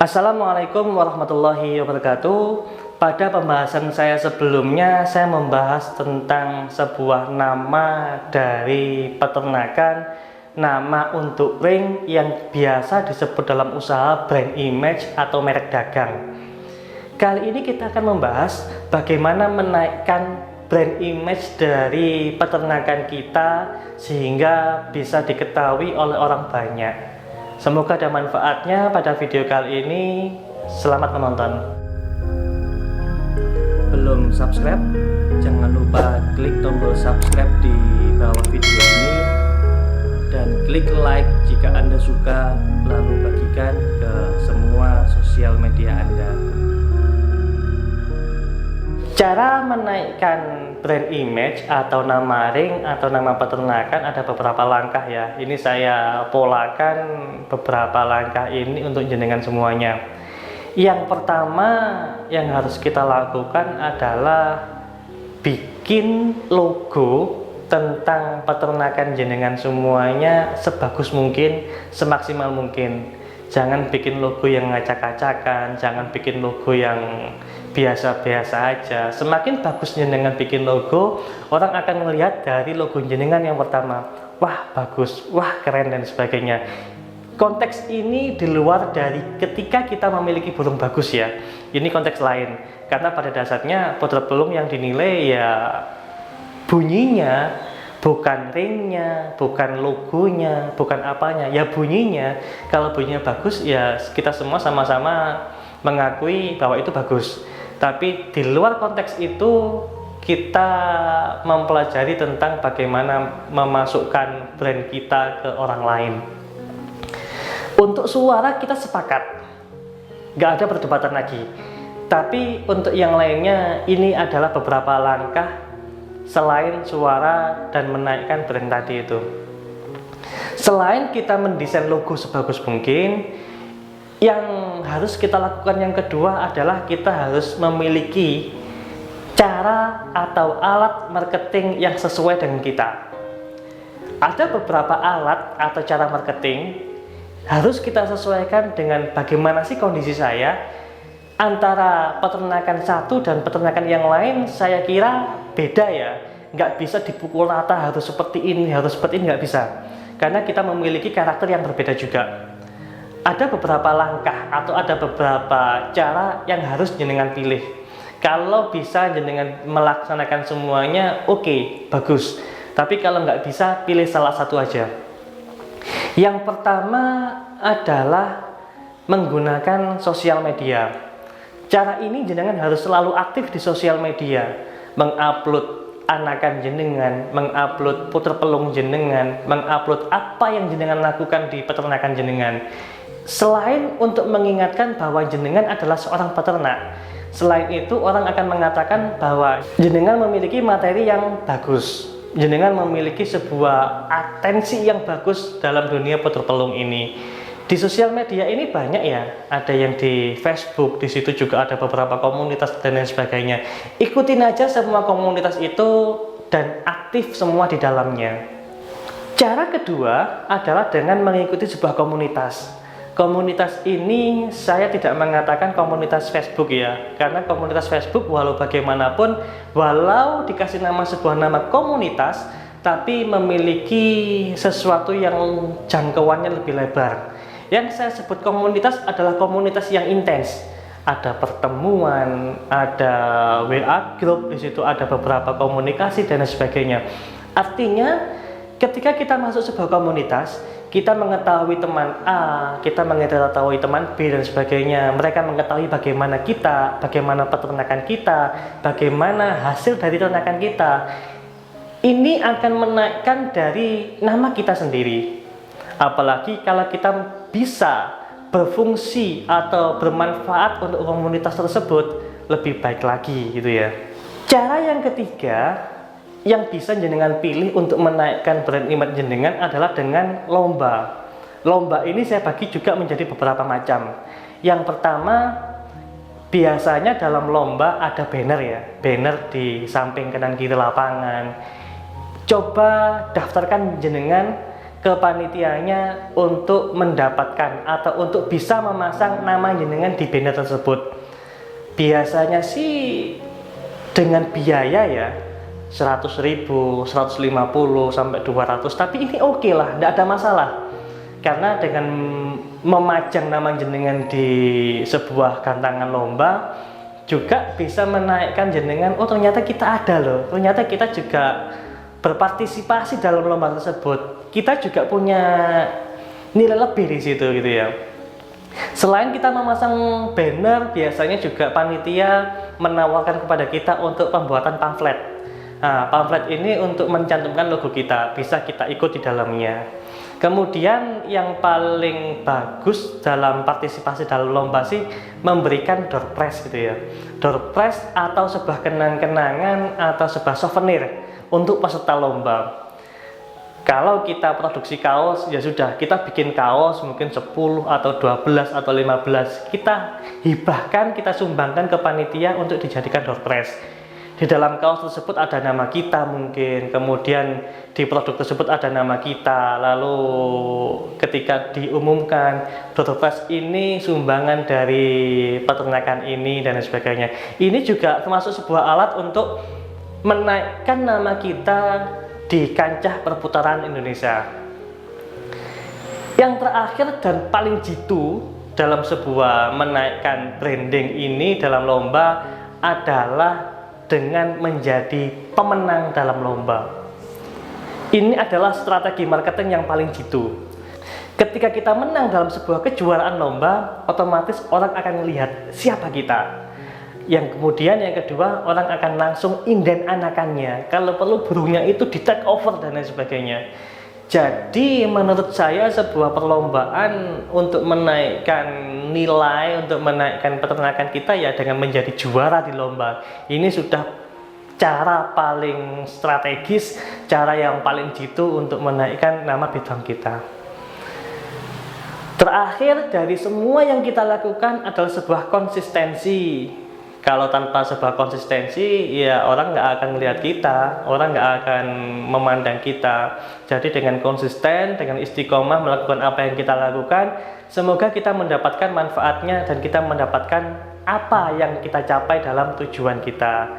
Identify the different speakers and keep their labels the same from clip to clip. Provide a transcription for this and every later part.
Speaker 1: Assalamualaikum warahmatullahi wabarakatuh. Pada pembahasan saya sebelumnya, saya membahas tentang sebuah nama dari peternakan, nama untuk ring yang biasa disebut dalam usaha brand image atau merek dagang. Kali ini kita akan membahas bagaimana menaikkan brand image dari peternakan kita sehingga bisa diketahui oleh orang banyak. Semoga ada manfaatnya pada video kali ini. Selamat menonton. Belum subscribe? Jangan lupa klik tombol subscribe di bawah video ini dan klik like jika Anda suka, lalu bagikan ke semua sosial media Anda. Cara menaikkan brand image atau nama ring atau nama peternakan ada beberapa langkah ya. Ini saya polakan beberapa langkah ini untuk jenengan semuanya. Yang pertama yang harus kita lakukan adalah bikin logo tentang peternakan jenengan semuanya sebagus mungkin, semaksimal mungkin. Jangan bikin logo yang ngacak-acakan, jangan bikin logo yang biasa-biasa aja. Semakin bagus jenengan bikin logo, orang akan melihat dari logo jenengan yang pertama. Wah, bagus, wah, keren dan sebagainya. Konteks ini di luar dari ketika kita memiliki burung bagus ya. Ini konteks lain. Karena pada dasarnya potret pelung yang dinilai ya bunyinya, bukan ringnya, bukan logonya, bukan apanya, ya bunyinya. Kalau bunyinya bagus, ya kita semua sama-sama mengakui bahwa itu bagus. Tapi di luar konteks itu, kita mempelajari tentang bagaimana memasukkan brand kita ke orang lain. Untuk suara kita sepakat, nggak ada perdebatan lagi. Tapi untuk yang lainnya, ini adalah beberapa langkah selain suara dan menaikkan brand tadi itu. Selain kita mendesain logo sebagus mungkin, yang harus kita lakukan yang kedua adalah kita harus memiliki cara atau alat marketing yang sesuai dengan kita. Ada beberapa alat atau cara marketing harus kita sesuaikan dengan bagaimana sih kondisi saya. Antara peternakan satu dan peternakan yang lain saya kira beda ya, nggak bisa dipukul rata harus seperti ini, nggak bisa, karena kita memiliki karakter yang berbeda juga. Ada beberapa langkah atau ada beberapa cara yang harus jenengan pilih. Kalau bisa jenengan melaksanakan semuanya, oke, bagus. Tapi kalau nggak bisa, pilih salah satu aja. Yang pertama adalah menggunakan sosial media. Cara ini jenengan harus selalu aktif di sosial media, mengupload anakan jenengan, mengupload puter pelung jenengan, mengupload apa yang jenengan lakukan di peternakan jenengan. Selain untuk mengingatkan bahwa jenengan adalah seorang peternak, selain itu orang akan mengatakan bahwa jenengan memiliki materi yang bagus, jenengan memiliki sebuah atensi yang bagus dalam dunia puter pelung ini. Di sosial media ini banyak ya, ada yang di Facebook, di situ juga ada beberapa komunitas dan lain sebagainya. Ikutin aja semua komunitas itu dan aktif semua di dalamnya. Cara kedua adalah dengan mengikuti sebuah komunitas. Komunitas ini saya tidak mengatakan komunitas Facebook ya, karena komunitas Facebook walau bagaimanapun, walau dikasih nama sebuah nama komunitas, tapi memiliki sesuatu yang jangkauannya lebih lebar. Yang saya sebut komunitas adalah komunitas yang intens. Ada pertemuan, ada WA group, di situ ada beberapa komunikasi dan sebagainya. Artinya, ketika kita masuk sebuah komunitas, kita mengetahui teman A, kita mengetahui teman B dan sebagainya. Mereka mengetahui bagaimana kita, bagaimana peternakan kita, bagaimana hasil dari ternakan kita. Ini akan menaikkan dari nama kita sendiri. Apalagi kalau kita bisa berfungsi atau bermanfaat untuk komunitas tersebut, lebih baik lagi gitu ya. Cara yang ketiga yang bisa jenengan pilih untuk menaikkan brand image jenengan adalah dengan lomba. Lomba ini saya bagi juga menjadi beberapa macam. Yang pertama, biasanya dalam lomba ada banner ya, banner di samping kanan kiri lapangan. Coba daftarkan jenengan kepanitianya untuk mendapatkan atau untuk bisa memasang nama jenengan di banner tersebut. Biasanya sih dengan biaya ya 100.000, 150 sampai 200, tapi ini oke lah, tidak ada masalah. Karena dengan memajang nama jenengan di sebuah gantangan lomba juga bisa menaikkan jenengan, oh ternyata kita ada loh, ternyata kita juga berpartisipasi dalam lomba tersebut. Kita juga punya nilai lebih di situ gitu ya. Selain kita memasang banner, biasanya juga panitia menawarkan kepada kita untuk pembuatan pamflet. Nah, pamflet ini untuk mencantumkan logo kita, bisa kita ikut di dalamnya. Kemudian yang paling bagus dalam partisipasi dalam lomba sih memberikan door prize gitu ya. Door prize atau sebuah kenang-kenangan atau sebuah souvenir untuk peserta lomba. Kalau kita produksi kaos, ya sudah, kita bikin kaos mungkin 10 atau 12 atau 15, kita hibahkan, kita sumbangkan ke panitia untuk dijadikan door prize. Di dalam kaos tersebut ada nama kita mungkin, kemudian di produk tersebut ada nama kita, lalu ketika diumumkan door prize ini sumbangan dari peternakan ini dan sebagainya. Ini juga termasuk sebuah alat untuk menaikkan nama kita di kancah perputaran Indonesia. Yang terakhir dan paling jitu dalam sebuah menaikkan branding ini dalam lomba adalah dengan menjadi pemenang dalam lomba. Ini adalah strategi marketing yang paling jitu. Ketika kita menang dalam sebuah kejuaraan lomba, otomatis orang akan melihat siapa kita. Yang kemudian yang kedua, orang akan langsung inden anakannya. Kalau perlu burungnya itu di take over dan lain sebagainya. Jadi menurut saya sebuah perlombaan untuk menaikkan nilai, untuk menaikkan peternakan kita ya dengan menjadi juara di lomba. Ini sudah cara paling strategis, cara yang paling jitu untuk menaikkan nama bidang kita. Terakhir dari semua yang kita lakukan adalah sebuah konsistensi. Kalau tanpa sebuah konsistensi, ya orang nggak akan melihat kita, orang nggak akan memandang kita. Jadi dengan konsisten, dengan istiqomah melakukan apa yang kita lakukan, semoga kita mendapatkan manfaatnya dan kita mendapatkan apa yang kita capai dalam tujuan kita.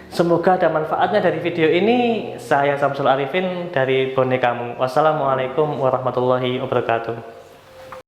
Speaker 1: Semoga ada manfaatnya dari video ini. Saya Samsul Arifin dari Bonekamu. Wassalamualaikum warahmatullahi wabarakatuh.